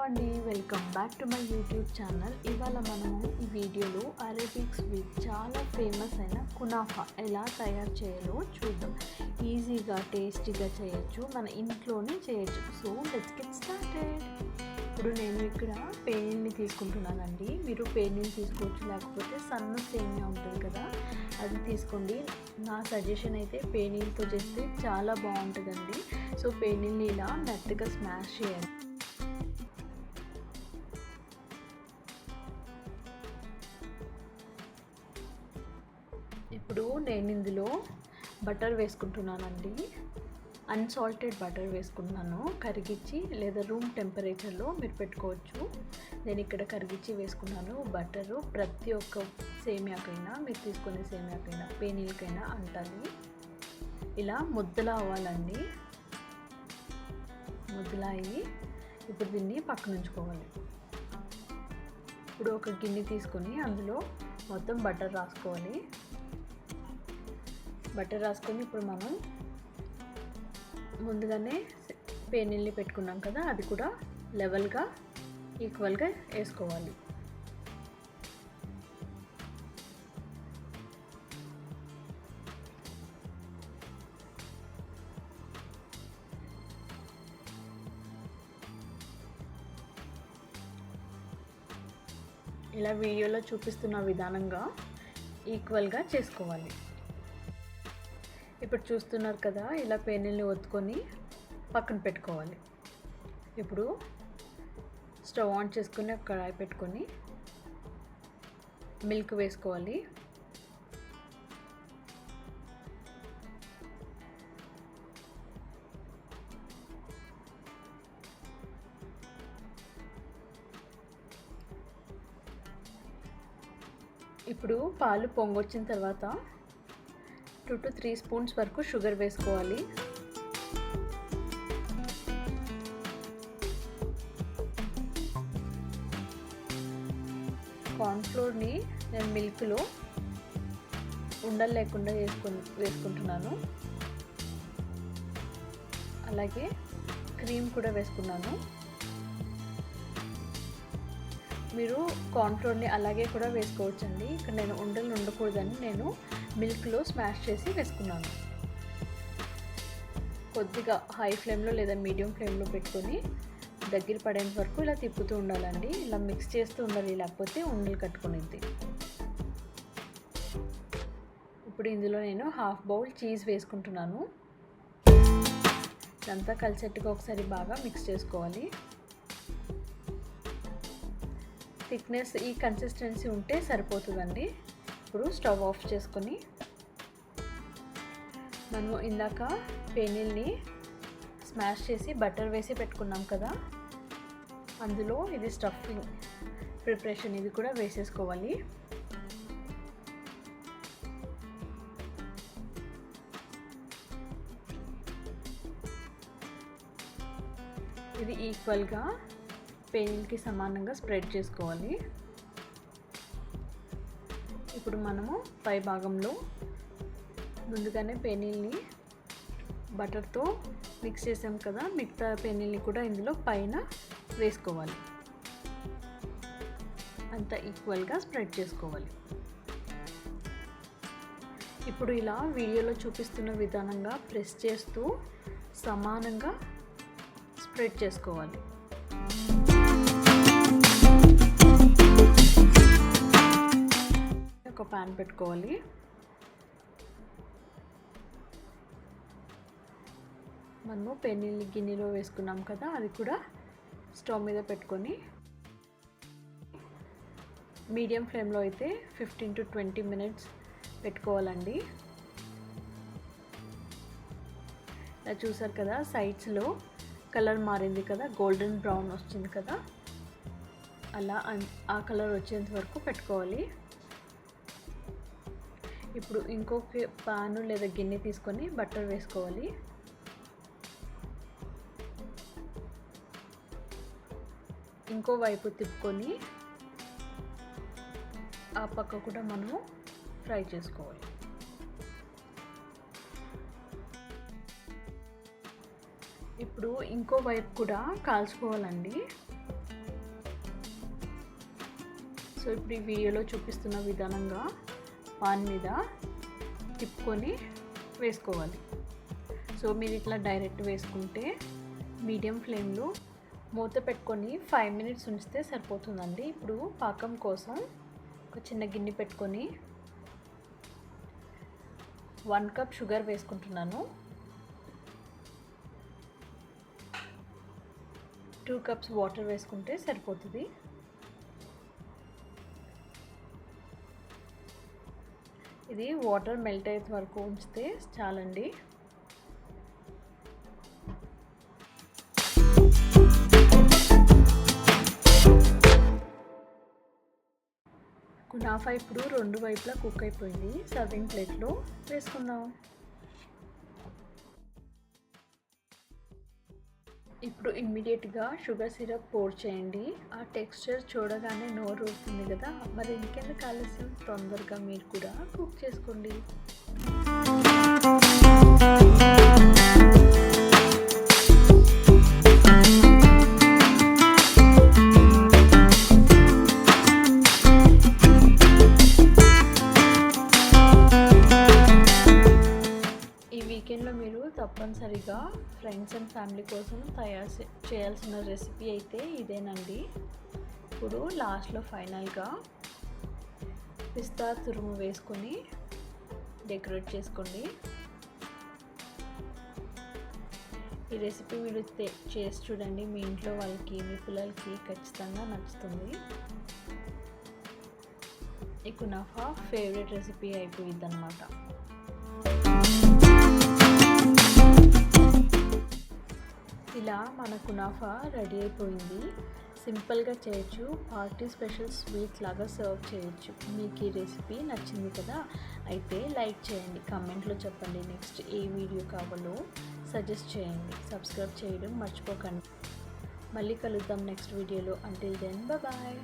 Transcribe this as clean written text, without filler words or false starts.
అండి, welcome back to my YouTube channel. ఇవాళ మనము ఈ వీడియోలో అరబిక్ స్వీట్ చాలా ఫేమస్ అయిన కునాఫా ఎలా తయారు చేయాలో చూద్దాం. ఈజీగా టేస్టీగా చేయొచ్చు, మన ఇంట్లోనే చేయొచ్చు. So let's get started. ఇప్పుడు నేను ఇక్కడ పేనీల్ని తీసుకుంటున్నానండి. మీరు పేనీలు తీసుకోవచ్చు, లేకపోతే సన్న సేమియా ఉంటుంది కదా అది తీసుకోండి. నా సజెషన్ అయితే పేనీలతో చేస్తే చాలా బాగుంటుందండి. సో పేనీల్ని ఇలా మెత్తగా స్మాష్ చేయాలి. ఇప్పుడు నేను ఇందులో బటర్ వేసుకుంటున్నానండి. అన్సాల్టెడ్ బటర్ వేసుకుంటున్నాను, కరిగించి లేదా రూమ్ టెంపరేచర్లో మీరు పెట్టుకోవచ్చు. నేను ఇక్కడ కరిగించి వేసుకున్నాను. బటరు ప్రతి ఒక్క సేమియాకైనా, మీరు తీసుకునే సేమియాకైనా, పేనీలకైనా అంటాలి. ఇలా ముద్దలా అవ్వాలండి. ముద్దలా అయ్యి ఇప్పుడు దీన్ని పక్కన ఉంచుకోవాలి. ఇప్పుడు ఒక గిన్నె తీసుకొని అందులో మొత్తం బటర్ రాసుకోవాలి. బటర్ రాసుకొని ఇప్పుడు మనం ముందుగానే పేనీల్ని పెట్టుకున్నాం కదా, అది కూడా లెవెల్గా ఈక్వల్గా వేసుకోవాలి. ఇలా వీడియోలో చూపిస్తున్న విధానంగా ఈక్వల్గా చేసుకోవాలి. ఇప్పుడు చూస్తున్నారు కదా, ఇలా పేనీల్ని ఒత్తుకొని పక్కన పెట్టుకోవాలి. ఇప్పుడు స్టవ్ ఆన్ చేసుకొని ఒక కడాయి పెట్టుకొని మిల్క్ వేసుకోవాలి. ఇప్పుడు పాలు పొంగొచ్చిన తర్వాత 2 to 3 స్పూన్స్ వరకు షుగర్ వేసుకోవాలి. కార్న్ఫ్లోర్ని నేను మిల్క్లో ఉండలు లేకుండా వేసుకుంటున్నాను. అలాగే క్రీమ్ కూడా వేసుకున్నాను. మీరు కార్న్ఫ్లోర్ని అలాగే కూడా వేసుకోవచ్చండి. ఇక్కడ నేను ఉండలు ఉండకూడదని నేను మిల్క్లో స్మాష్ చేసి వేసుకున్నాను. కొద్దిగా హై ఫ్లేమ్లో లేదా మీడియం ఫ్లేమ్లో పెట్టుకొని దగ్గర పడేంత వరకు ఇలా తిప్పుతూ ఉండాలండి. ఇలా మిక్స్ చేస్తూ ఉండాలి, లేకపోతే ఉండలు కట్టుకునేది. ఇప్పుడు ఇందులో నేను హాఫ్ బౌల్ చీజ్ వేసుకుంటున్నాను. ఇదంతా కలిసేట్టుగా ఒకసారి బాగా మిక్స్ చేసుకోవాలి. థిక్నెస్ ఈ కన్సిస్టెన్సీ ఉంటే సరిపోతుందండి. ఇప్పుడు స్టవ్ ఆఫ్ చేసుకొని మనము ఇందాక పేనీల్ని స్మాష్ చేసి బటర్ వేసి పెట్టుకున్నాం కదా, అందులో ఇది స్టఫింగ్ ప్రిపరేషన్ ఇది కూడా వేసేసుకోవాలి. ఇది ఈక్వల్గా పేనీల్కి సమానంగా స్ప్రెడ్ చేసుకోవాలి. ఇప్పుడు మనము పై భాగంలో ముందుగానే పేనీల్ని బటర్తో మిక్స్ చేసాం కదా, మిగతా పేనీల్ని కూడా ఇందులో పైన వేసుకోవాలి. అంతా ఈక్వల్గా స్ప్రెడ్ చేసుకోవాలి. ఇప్పుడు ఇలా వీడియోలో చూపిస్తున్న విధానంగా ప్రెస్ చేస్తూ సమానంగా స్ప్రెడ్ చేసుకోవాలి. ఒక ప్యాన్ పెట్టుకోవాలి. మనము పేనీల్ని గిన్నెలో వేసుకున్నాం కదా, అది కూడా స్టవ్ మీద పెట్టుకొని మీడియం ఫ్లేమ్లో అయితే 15 to 20 minutes పెట్టుకోవాలండి. ఇలా చూసారు కదా, సైడ్స్లో కలర్ మారింది కదా, గోల్డెన్ బ్రౌన్ వచ్చింది కదా, అలా ఆ కలర్ వచ్చేంత వరకు పెట్టుకోవాలి. ఇప్పుడు ఇంకొక పాను లేదా గిన్నె తీసుకొని బటర్ వేసుకోవాలి. ఇంకో వైపు తిప్పుకొని ఆ పక్క కూడా మనము ఫ్రై చేసుకోవాలి. ఇప్పుడు ఇంకో వైపు కూడా కాల్చుకోవాలండి. సో ఇప్పుడు ఈ వీడియోలో చూపిస్తున్న విధానంగా పాన్ మీద తిప్పుకొని వేసుకోవాలి. సో మీరు ఇట్లా డైరెక్ట్ వేసుకుంటే మీడియం ఫ్లేమ్లో మూత పెట్టుకొని 5 మినిట్స్ ఉంచితే సరిపోతుందండి. ఇప్పుడు పాకం కోసం ఒక చిన్న గిన్నె పెట్టుకొని 1 కప్ షుగర్ వేసుకుంటున్నాను. 2 కప్స్ వాటర్ వేసుకుంటే సరిపోతుంది. ఇది వాటర్ మెల్ట్ అయ్యే వరకు ఉంచితే చాలండి. కునాఫా ఇప్పుడు 2 వైపులా కుక్ అయిపోయింది. సర్వింగ్ ప్లేట్లో వేసుకుందాం. ఇప్పుడు ఇమ్మీడియట్గా షుగర్ సిరప్ పోర్ చేయండి. ఆ టెక్స్చర్ చూడగానే నోరు ఊరుతుంది కదా, మరి ఇంకెందుకు ఆలస్యం, తొందరగా మీరు కూడా కుక్ చేసుకోండి. వీకెండ్లో మీరు తప్పనిసరిగా ఫ్రెండ్స్ అండ్ ఫ్యామిలీ కోసం చేయాల్సిన రెసిపీ అయితే ఇదేనండి. ఇప్పుడు లాస్ట్లో ఫైనల్గా పిస్తా తురుము వేసుకొని డెకరేట్ చేసుకోండి. ఈ రెసిపీ మీరు చేసి చూడండి. మీ ఇంట్లో వాళ్ళకి, మీ పిల్లలకి ఖచ్చితంగా నచ్చుతుంది. ఈ కునాఫా ఫేవరెట్ రెసిపీ అయిపోయింది అన్నమాట. ఇలా మన కునాఫా రెడీ అయిపోయింది. సింపుల్గా చేయొచ్చు, పార్టీ స్పెషల్ స్వీట్ లాగా సర్వ్ చేయొచ్చు. మీకు ఈ రెసిపీ నచ్చింది కదా, అయితే లైక్ చేయండి, కామెంట్లో చెప్పండి. నెక్స్ట్ ఏ వీడియో కావాలో సజెస్ట్ చేయండి. సబ్స్క్రైబ్ చేయడం మర్చిపోకండి. మళ్ళీ కలుద్దాం నెక్స్ట్ వీడియోలో. Until then bye.